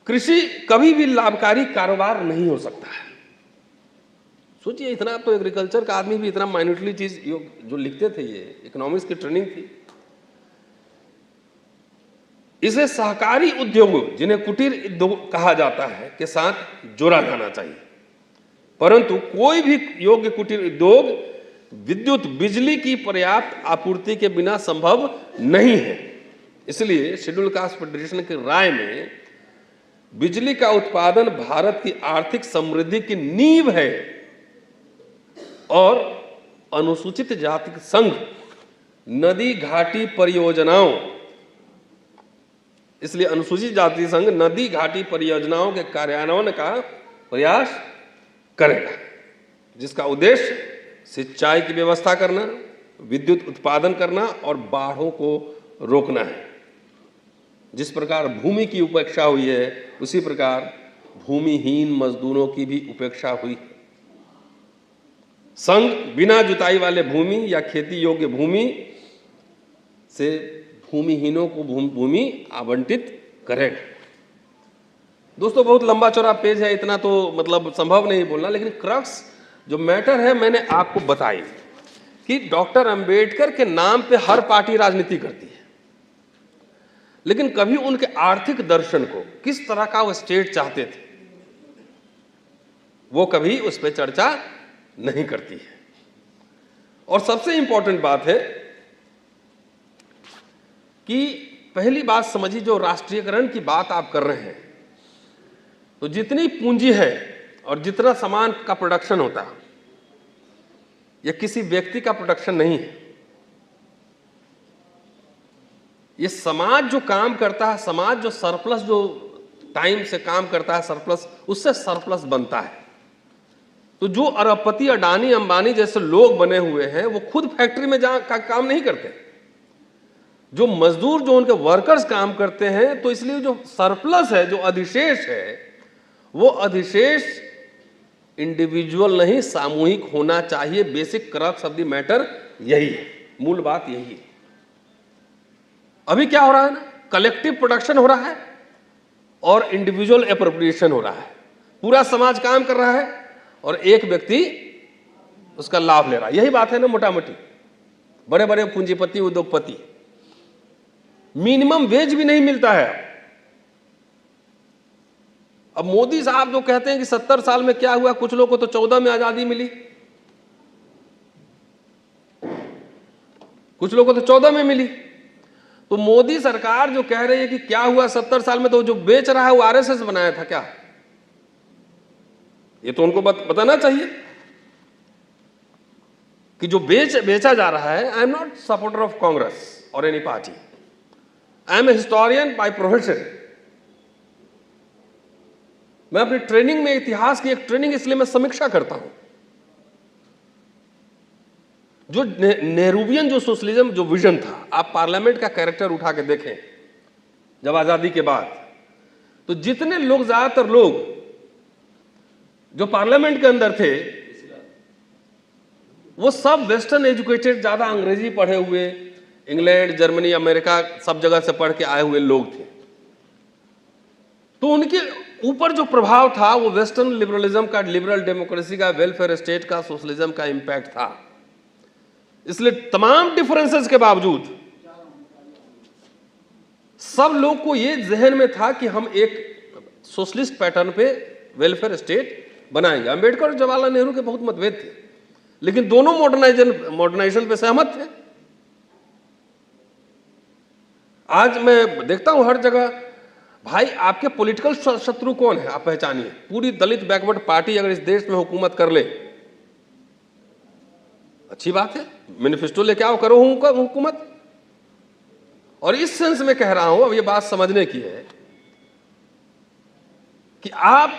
कृषि कभी भी लाभकारी कारोबार नहीं हो सकता है। सोचिए, इतना तो एग्रीकल्चर का आदमी भी इतना माइन्यूटली चीज जो लिखते थे, ये इकोनॉमिक्स की ट्रेनिंग थी। इसे सहकारी उद्योग, जिन्हें कुटीर उद्योग कहा जाता है, के साथ जोड़ा जाना चाहिए। परंतु कोई भी योग्य कुटीर उद्योग विद्युत बिजली की पर्याप्त आपूर्ति के बिना संभव नहीं है। इसलिए शेड्यूल कास्ट फेडरेशन की राय में बिजली का उत्पादन भारत की आर्थिक समृद्धि की नींव है और अनुसूचित जाति संघ नदी घाटी परियोजनाओं, इसलिए अनुसूचित जाति संघ नदी घाटी परियोजनाओं के कार्यान्वयन का प्रयास करेगा, जिसका उद्देश्य सिंचाई की व्यवस्था करना, विद्युत उत्पादन करना और बाढ़ों को रोकना है। जिस प्रकार भूमि की उपेक्षा हुई है, उसी प्रकार भूमिहीन मजदूरों की भी उपेक्षा हुई। संघ बिना जुताई वाले भूमि या खेती योग्य भूमि से भूमिहीनों को भूमि आवंटित करेगा। दोस्तों, बहुत लंबा चौड़ा पेज है, इतना तो मतलब संभव नहीं बोलना, लेकिन क्रक्स जो मैटर है मैंने आपको बताई कि डॉक्टर अंबेडकर के नाम पे हर पार्टी राजनीति करती है, लेकिन कभी उनके आर्थिक दर्शन को, किस तरह का वो स्टेट चाहते थे, वो कभी उस पर चर्चा नहीं करती है। और सबसे इंपॉर्टेंट बात है कि पहली बात समझिए, जो राष्ट्रीयकरण की बात आप कर रहे हैं, तो जितनी पूंजी है और जितना सामान का प्रोडक्शन होता है, यह किसी व्यक्ति का प्रोडक्शन नहीं है। ये समाज जो काम करता है, समाज जो सरप्लस, जो टाइम से काम करता है सरप्लस, उससे सरप्लस बनता है। तो जो अरबपति, अडानी, अंबानी जैसे लोग बने हुए हैं, वो खुद फैक्ट्री में काम नहीं करते। जो मजदूर, जो उनके वर्कर्स काम करते हैं। तो इसलिए जो सरप्लस है, जो अधिशेष है, वो अधिशेष इंडिविजुअल नहीं, सामूहिक होना चाहिए। Basic crux of the matter यही है, मूल बात यही है। अभी क्या हो रहा है ना, कलेक्टिव प्रोडक्शन हो रहा है और इंडिविजुअल एप्रोप्रिएशन हो रहा है। पूरा समाज काम कर रहा है और एक व्यक्ति उसका लाभ ले रहा है। यही बात है ना मोटा मोटी। बड़े बड़े पूंजीपति, उद्योगपति, मिनिमम वेज भी नहीं मिलता है। अब मोदी साहब जो कहते हैं कि 70 साल में क्या हुआ, कुछ लोगों को तो 14 में आजादी मिली, कुछ लोगों को तो 14 में मिली। तो मोदी सरकार जो कह रही है कि क्या हुआ 70 साल में, तो जो बेच रहा है वो आरएसएस बनाया था क्या? ये तो उनको बताना चाहिए कि जो बेचा जा रहा है। I am not supporter of Congress और any party, I am a historian by profession. मैं अपनी ट्रेनिंग में, इतिहास की एक ट्रेनिंग, इसलिए मैं समीक्षा करता हूं। जो नेहरूवियन जो सोशलिज्म जो विजन था, आप पार्लियामेंट का कैरेक्टर उठा के देखें जब आजादी के बाद, तो जितने लोग, ज्यादातर लोग जो पार्लियामेंट के अंदर थे, वो सब वेस्टर्न एजुकेटेड, ज्यादा अंग्रेजी पढ़े हुए, इंग्लैंड, जर्मनी, अमेरिका सब जगह से पढ़ के आए हुए लोग थे। तो उनके ऊपर जो प्रभाव था वो वेस्टर्न लिबरलिज्म का, लिबरल डेमोक्रेसी का, वेलफेयर स्टेट का, सोशलिज्म का इंपैक्ट था। इसलिए तमाम डिफरेंसेस के बावजूद सब लोग को ये जहन में था कि हम एक सोशलिस्ट पैटर्न पे वेलफेयर स्टेट बनाएंगे। अंबेडकर और जवाहरलाल नेहरू के बहुत मतभेद थे, लेकिन दोनों मॉडर्नाइजेशन पे सहमत थे। आज मैं देखता हूं हर जगह, भाई आपके पॉलिटिकल शत्रु कौन है आप पहचानिए। पूरी दलित बैकवर्ड पार्टी अगर इस देश में हुकूमत कर ले, अच्छी बात है, मैनिफेस्टो लेके आओ, करो हुकूमत। और इस सेंस में कह रहा हूं, अब ये बात समझने की है कि आप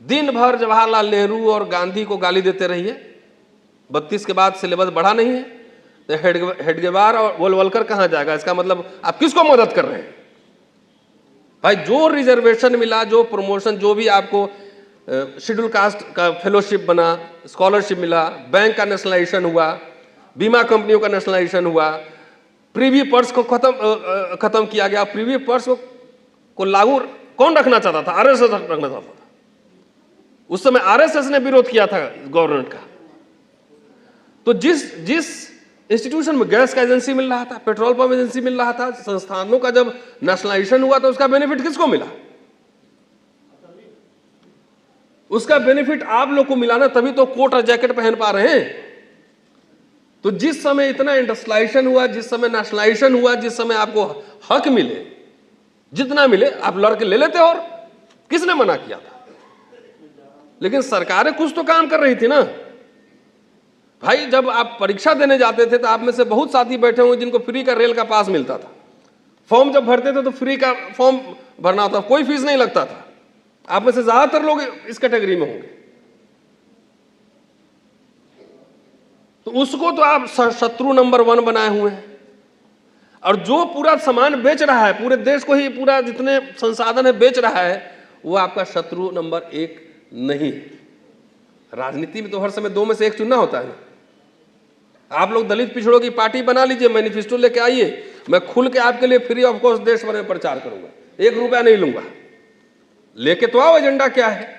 दिन भर जवाहरलाल नेहरू और गांधी को गाली देते रहिए, 32 के बाद सिलेबस बढ़ा नहीं है, तो हेडगेवार और वोलवलकर कहां जाएगा? इसका मतलब आप किसको मदद कर रहे हैं? भाई जो रिजर्वेशन मिला, जो प्रमोशन, जो भी आपको शेड्यूल कास्ट का फेलोशिप बना, स्कॉलरशिप मिला, बैंक का नेशनलाइजेशन हुआ, बीमा कंपनियों का नेशनलाइजेशन हुआ, प्रीवी पर्स को खत्म किया गया। प्रीवी पर्स को लागू कौन रखना चाहता था? आरएसएस रखना चाहता था। उस समय आरएसएस ने विरोध किया था गवर्नमेंट का। तो जिस इंस्टीट्यूशन में गैस का एजेंसी मिल रहा था, पेट्रोल पंप एजेंसी मिल रहा था, संस्थानों का जब नेशनलाइजेशन हुआ तो उसका बेनिफिट किसको मिला? उसका बेनिफिट आप लोग को मिला ना, तभी तो कोट और जैकेट पहन पा रहे हैं। तो जिस समय इतना इंडस्ट्रियलाइजेशन हुआ, जिस समय नेशनलाइजेशन हुआ, जिस समय आपको हक मिले, जितना मिले आप लड़के ले लेते, और किसने मना किया था? लेकिन सरकारें कुछ तो काम कर रही थी ना भाई। जब आप परीक्षा देने जाते थे तो आप में से बहुत साथी बैठे होंगे जिनको फ्री का रेल का पास मिलता था। फॉर्म जब भरते थे तो फ्री का फॉर्म भरना होता, कोई फीस नहीं लगता था। आप में से ज्यादातर लोग इस कैटेगरी में होंगे। तो उसको तो आप शत्रु नंबर 1 बनाए हुए हैं। और जो पूरा सामान बेच रहा है, पूरे देश को ही पूरा जितने संसाधन है बेच रहा है, वो आपका शत्रु नंबर 1 नहीं। राजनीति में तो हर समय 2 में से 1 चुनना होता है। आप लोग दलित पिछड़ों की पार्टी बना लीजिए, मैनिफेस्टो लेके आइए, मैं खुल के आपके लिए फ्री ऑफ कॉस्ट देश भर में प्रचार करूंगा, 1 रुपया नहीं लूंगा। लेके तो आओ, एजेंडा क्या है?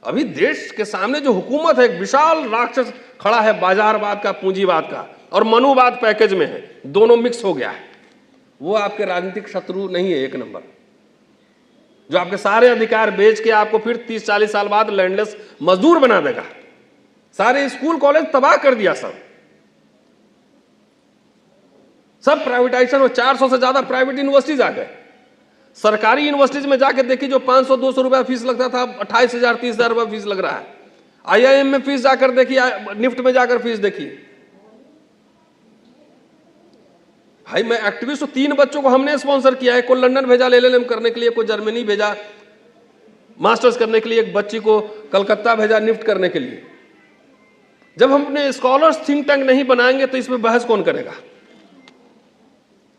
अभी देश के सामने जो हुकूमत है, एक विशाल राक्षस खड़ा है, बाजारवाद का, पूंजीवाद का और मनुवाद पैकेज में है, दोनों मिक्स हो गया है। वो आपके राजनीतिक शत्रु नहीं है 1 नंबर, जो आपके सारे अधिकार बेच के आपको फिर 30-40 साल बाद लैंडलेस मजदूर बना देगा। सारे स्कूल कॉलेज तबाह कर दिया, सब प्राइवेटाइजेशन और 400 से ज्यादा प्राइवेट यूनिवर्सिटीज आ गए। सरकारी यूनिवर्सिटीज में जाकर देखिए, जो 500-200 रुपया फीस लगता था, 28,000-30,000 रुपया फीस लग रहा है। IIM में फीस जाकर देखिए, निफ्ट में जाकर फीस देखिए। भाई मैं एक्टिविस्ट हूं, 3 बच्चों को हमने स्पॉन्सर किया है। को लंदन भेजा LLM करने के लिए, को जर्मनी भेजा मास्टर्स करने के लिए, एक बच्ची को कलकत्ता भेजा निफ्ट करने के लिए। जब हम अपने स्कॉलर्स थिंक टैंक नहीं बनाएंगे तो इसमें बहस कौन करेगा?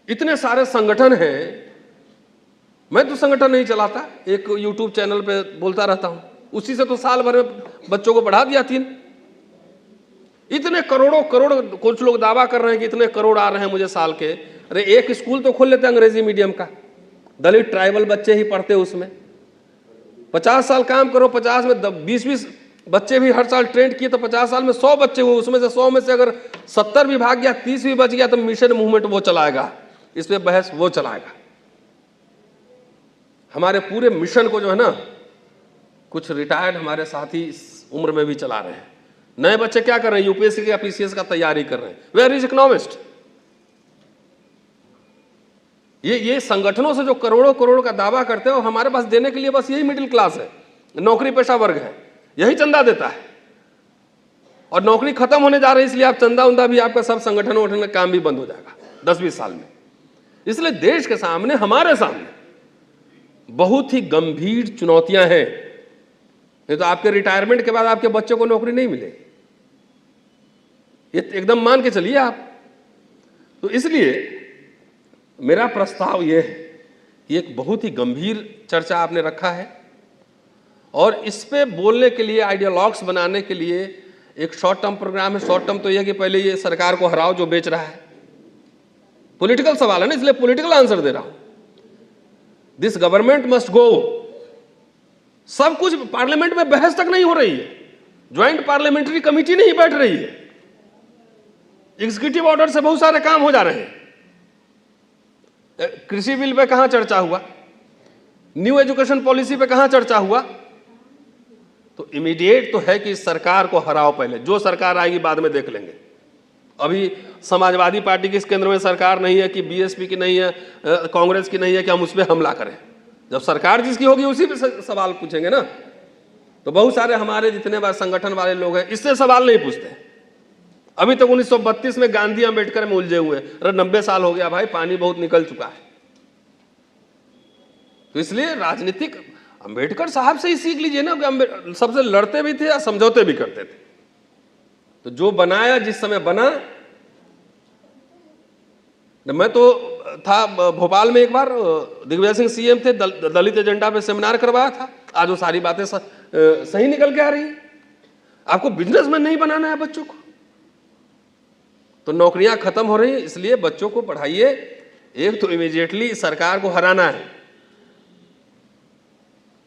इतने सारे संगठन हैं। मैं तो संगठन नहीं चलाता, एक YouTube चैनल पे बोलता रहता हूं, उसी से तो साल भर में बच्चों को बढ़ा दिया 3। इतने करोड़ों करोड़, कुछ लोग दावा कर रहे हैं कि इतने करोड़ आ रहे हैं मुझे साल के। अरे एक स्कूल तो खोल लेते हैं अंग्रेजी मीडियम का, दलित ट्राइबल बच्चे ही पढ़ते उसमें। 50 साल काम करो, 50 में 20-20 बच्चे भी हर साल ट्रेंड किए तो 50 साल में 100 बच्चे हुए। उसमें से 100 में से अगर 70 भी भाग गया, 30 भी बच गया, तो मिशन मूवमेंट वो चलाएगा, इस पे बहस वो चलाएगा। हमारे पूरे मिशन को जो है ना, कुछ रिटायर्ड हमारे साथी इस उम्र में भी चला रहे हैं। नए बच्चे क्या कर रहे हैं? यूपीएससी के PCS का तैयारी कर रहे हैं। Where is economist? ये संगठनों से जो करोड़ों करोड़ का दावा करते हो, हमारे पास देने के लिए बस यही मिडिल क्लास है, नौकरी पेशा वर्ग है, यही चंदा देता है। और नौकरी खत्म होने जा रही है, इसलिए आप चंदा उंदा भी, आपका सब संगठनों का काम भी बंद हो जाएगा 10-20 साल में। इसलिए देश के सामने, हमारे सामने बहुत ही गंभीर चुनौतियां हैं। नहीं तो आपके रिटायरमेंट के बाद आपके बच्चों को नौकरी नहीं मिलेगी, ये एकदम मान के चलिए आप। तो इसलिए मेरा प्रस्ताव यह है कि एक बहुत ही गंभीर चर्चा आपने रखा है, और इस पे बोलने के लिए, आइडियोलॉग्स बनाने के लिए एक शॉर्ट टर्म प्रोग्राम है। शॉर्ट टर्म तो यह कि पहले ये सरकार को हराओ जो बेच रहा है। पॉलिटिकल सवाल है ना, इसलिए पॉलिटिकल आंसर दे रहा हूं। This government must go. सब कुछ पार्लियामेंट में बहस तक नहीं हो रही है, ज्वाइंट पार्लियामेंट्री कमेटी नहीं बैठ रही है, एग्जीक्यूटिव ऑर्डर से बहुत सारे काम हो जा रहे हैं। कृषि बिल पे कहां चर्चा हुआ? न्यू एजुकेशन पॉलिसी पे कहां चर्चा हुआ? तो इमीडिएट तो है कि सरकार को हराओ पहले, जो सरकार आएगी बाद में देख लेंगे। अभी समाजवादी पार्टी की इस केंद्र में सरकार नहीं है कि बीएसपी की नहीं है, कांग्रेस की नहीं है कि हम उस पर हमला करें। जब सरकार जिसकी होगी उसी पे सवाल पूछेंगे ना। तो बहुत सारे हमारे जितने बार संगठन वाले लोग हैं इससे सवाल नहीं पूछते। अभी तक 1932 में गांधी अंबेडकर में उलझे हुए हैं। अरे 90 साल हो गया भाई, पानी बहुत निकल चुका है। तो इसलिए राजनीतिक अंबेडकर साहब से ही सीख लीजिए ना कि सबसे लड़ते भी थे और समझौते भी करते थे। तो जो बनाया जिस समय बना, मैं तो था भोपाल में एक बार, दिग्विजय सिंह सीएम थे, दलित एजेंडा पे सेमिनार करवाया था। आज वो सारी बातें सही निकल के आ रही। आपको बिजनेसमैन नहीं बनाना है बच्चों को, तो नौकरियां खत्म हो रही, इसलिए बच्चों को पढ़ाइए। एक तो इमीडिएटली सरकार को हराना है,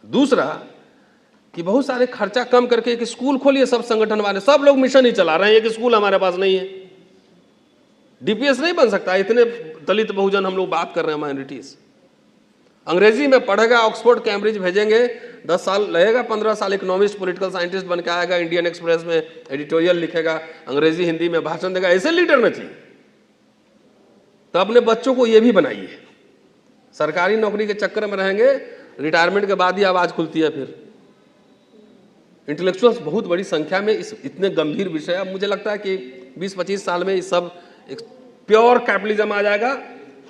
दूसरा कि बहुत सारे खर्चा कम करके एक स्कूल खोलिए। सब संगठन वाले सब लोग मिशन ही चला रहे हैं, एक स्कूल हमारे पास नहीं है। डीपीएस नहीं बन सकता, इतने दलित बहुजन हम लोग बात कर रहे हैं, माइनॉरिटीज। अंग्रेजी में पढ़ेगा, ऑक्सफोर्ड कैम्ब्रिज भेजेंगे, 10 साल लगेगा, 15 साल इकोनॉमिस्ट पॉलिटिकल साइंटिस्ट बन के आएगा, इंडियन एक्सप्रेस में एडिटोरियल लिखेगा, अंग्रेजी हिंदी में भाषण देगा। ऐसे लीडर न चाहिए। तो अपने बच्चों को ये भी बनाइए। सरकारी नौकरी के चक्कर में रहेंगे, रिटायरमेंट के बाद ही आवाज खुलती है। फिर इंटेलेक्चुअल्स बहुत बड़ी संख्या में इस इतने गंभीर विषय, अब मुझे लगता है कि 20-25 साल में ये सब एक प्योर कैपिटलिज्म आ जाएगा।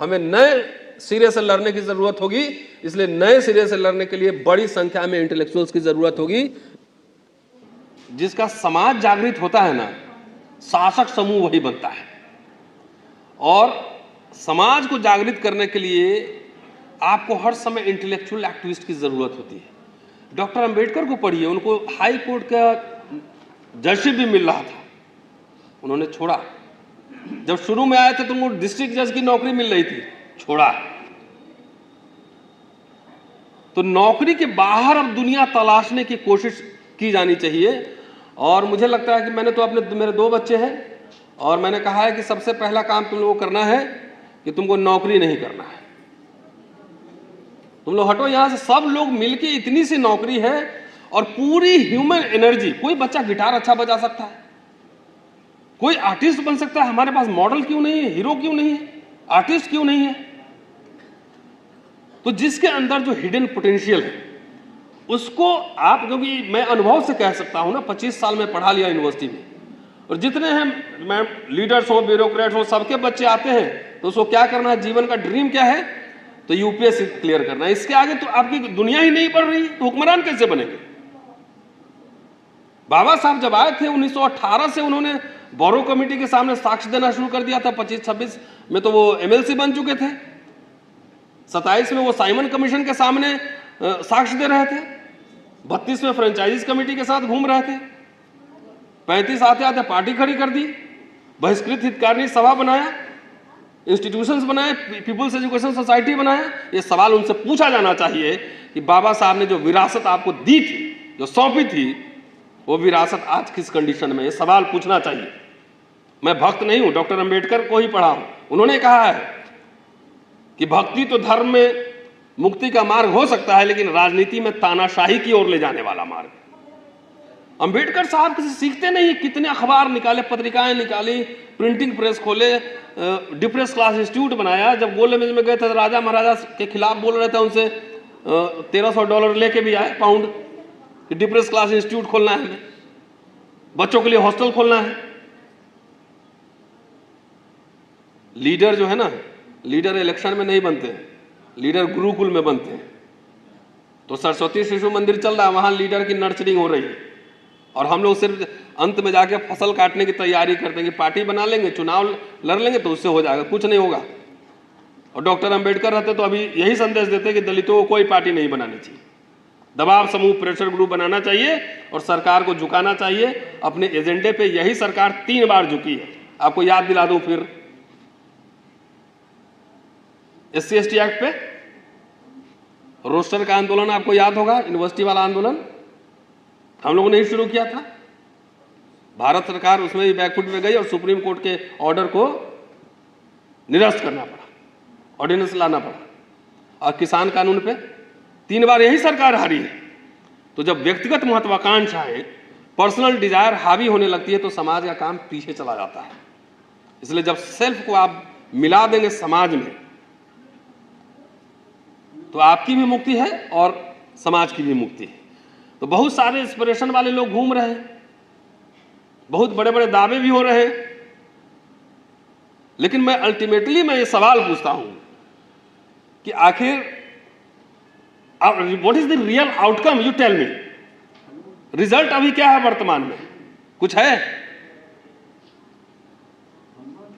हमें नए सिरे से लड़ने की जरूरत होगी, इसलिए नए सिरे से लड़ने के लिए बड़ी संख्या में इंटेलेक्चुअल्स की जरूरत होगी। जिसका समाज जागृत होता है ना, शासक समूह वही बनता है। और समाज को जागृत करने के लिए आपको हर समय इंटेलेक्चुअल एक्टिविस्ट की जरूरत होती है। डॉक्टर अंबेडकर को पढ़िए, उनको हाई कोर्ट का जजशिप भी मिल रहा था, उन्होंने छोड़ा। जब शुरू में आए थे तो उनको डिस्ट्रिक्ट जज की नौकरी मिल रही थी, छोड़ा। तो नौकरी के बाहर अब दुनिया तलाशने की कोशिश की जानी चाहिए। और मुझे लगता है कि मैंने तो मेरे 2 बच्चे हैं और मैंने कहा है कि सबसे पहला काम तुम लोगों को करना है कि तुमको नौकरी नहीं करना है। तुम लोग हटो यहां से, सब लोग मिलके, इतनी सी नौकरी है और पूरी ह्यूमन एनर्जी। कोई बच्चा गिटार अच्छा बजा सकता है, कोई आर्टिस्ट बन सकता है। हमारे पास मॉडल क्यों नहीं है, हीरो क्यों नहीं है, आर्टिस्ट क्यों नहीं है? तो जिसके अंदर जो हिडन पोटेंशियल है उसको आप, क्योंकि मैं अनुभव से कह सकता हूं ना, 25 साल में पढ़ा लिया यूनिवर्सिटी में, और जितने हैं मैं लीडर्स हो, ब्यूरोक्रेट्स हो, सबके बच्चे आते हैं तो उसको क्या करना है, जीवन का ड्रीम क्या है, तो यूपीएससी क्लियर करना है। इसके आगे तो आपकी दुनिया ही नहीं बढ़ रही, तो हुक्मरान कैसे बनेंगे? बाबा साहब जब आए थे 1918 से, उन्होंने बोरो कमेटी के सामने साक्ष्य देना शुरू कर दिया था। 25-26 में तो वो एमएलसी बन चुके थे, 27 में वो साइमन कमीशन के सामने साक्ष्य दे रहे थे, 32 में फ्रेंचाइजीज कमेटी के साथ घूम रहे थे, 35 आते आते पार्टी खड़ी कर दी, बहिष्कृत हितकारिणी सभा बनाया, इंस्टीट्यूशंस बनाए, पीपुल्स एजुकेशन सोसाइटी बनाया। ये सवाल उनसे पूछा जाना चाहिए कि बाबा साहब ने जो विरासत आपको दी थी, जो सौंपी थी, वो विरासत आज किस कंडीशन में, ये सवाल पूछना चाहिए। मैं भक्त नहीं हूं, डॉक्टर अंबेडकर को ही पढ़ा हूं। उन्होंने कहा है कि भक्ति तो धर्म में मुक्ति का मार्ग हो सकता है, लेकिन राजनीति में तानाशाही की ओर ले जाने वाला मार्ग। अंबेडकर साहब किसी सीखते नहीं, कितने अखबार निकाले, पत्रिकाएं निकाली, प्रिंटिंग प्रेस खोले, डिप्रेस क्लास इंस्टीट्यूट बनाया। जब गोलमेज में गए थे, राजा महाराजा के खिलाफ बोल रहे थे, उनसे $1300 लेके भी आए, पाउंड, कि डिप्रेस क्लास इंस्टीट्यूट खोलना है हमें, बच्चों के लिए हॉस्टल खोलना है। लीडर जो है ना, लीडर इलेक्शन में नहीं बनते, लीडर गुरुकुल में बनते हैं। तो सरस्वती शिशु मंदिर चल रहा है, वहां लीडर की नर्चरिंग हो रही है, और हम लोग सिर्फ अंत में जाके फसल काटने की तैयारी करते हैं कि पार्टी बना लेंगे, चुनाव लड़ लेंगे तो उससे हो जाएगा, कुछ नहीं होगा। और डॉक्टर अंबेडकर रहते तो अभी यही संदेश देते कि दलितों को कोई पार्टी नहीं बनानी चाहिए, दबाव समूह, प्रेशर ग्रुप बनाना चाहिए और सरकार को झुकाना चाहिए। अपने एजेंडे पे यही सरकार 3 बार झुकी है। आपको याद दिला दूं फिर, SC/ST एक्ट पे रोस्टर का आंदोलन आपको याद होगा, यूनिवर्सिटी वाला आंदोलन हम लोगों ने ही शुरू किया था। भारत सरकार उसमें भी बैकफुट में गई और सुप्रीम कोर्ट के ऑर्डर को निरस्त करना पड़ा। ऑर्डिनेंस लाना पड़ा, और किसान कानून पे 3 बार यही सरकार हारी है। तो जब व्यक्तिगत महत्वाकांक्षाएं, पर्सनल डिजायर हावी होने लगती है तो समाज का काम पीछे चला जाता है। इसलिए जब सेल्फ को आप मिला देंगे समाज में, तो आपकी भी मुक्ति है और समाज की भी मुक्ति है। तो बहुत सारे इंस्पिरेशन वाले लोग घूम रहे हैं, बहुत बड़े बड़े दावे भी हो रहे हैं, लेकिन मैं अल्टीमेटली ये सवाल पूछता हूं कि आखिर what is the real outcome, you tell me. Result अभी क्या है वर्तमान में, कुछ है?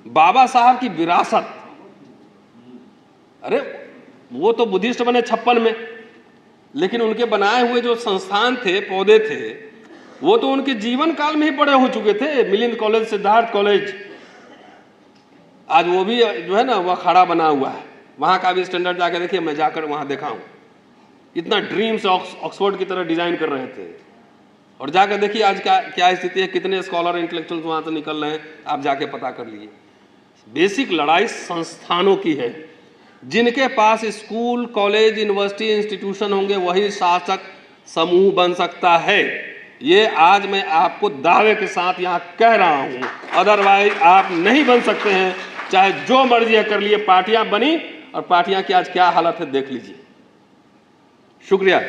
बाबा साहब की विरासत, अरे वो तो बुद्धिस्ट बने 56 में, लेकिन उनके बनाए हुए जो संस्थान थे, पौधे थे, वो तो उनके जीवन काल में ही बड़े हो चुके थे। मिलिंद कॉलेज, सिद्धार्थ कॉलेज, आज वो भी जो है ना वह अखाड़ा बना हुआ है। वहां का भी स्टैंडर्ड जाकर देखिए, मैं जाकर वहां देखा हूं, इतना ड्रीम से ऑक्सफोर्ड की तरह डिजाइन कर रहे थे। और जाकर देखिए आज क्या स्थिति है, कितने स्कॉलर इंटेलेक्चुअल्स वहां से निकल रहे हैं, आप जाके पता कर लीजिए। बेसिक लड़ाई संस्थानों की है। जिनके पास स्कूल, कॉलेज, यूनिवर्सिटी, इंस्टीट्यूशन होंगे वही शासक समूह बन सकता है। ये आज मैं आपको दावे के साथ यहाँ कह रहा हूँ, अदरवाइज आप नहीं बन सकते हैं। चाहे जो मर्जी कर लिए, पार्टियां बनी और पार्टियां की आज क्या हालत है देख लीजिए। शुक्रिया।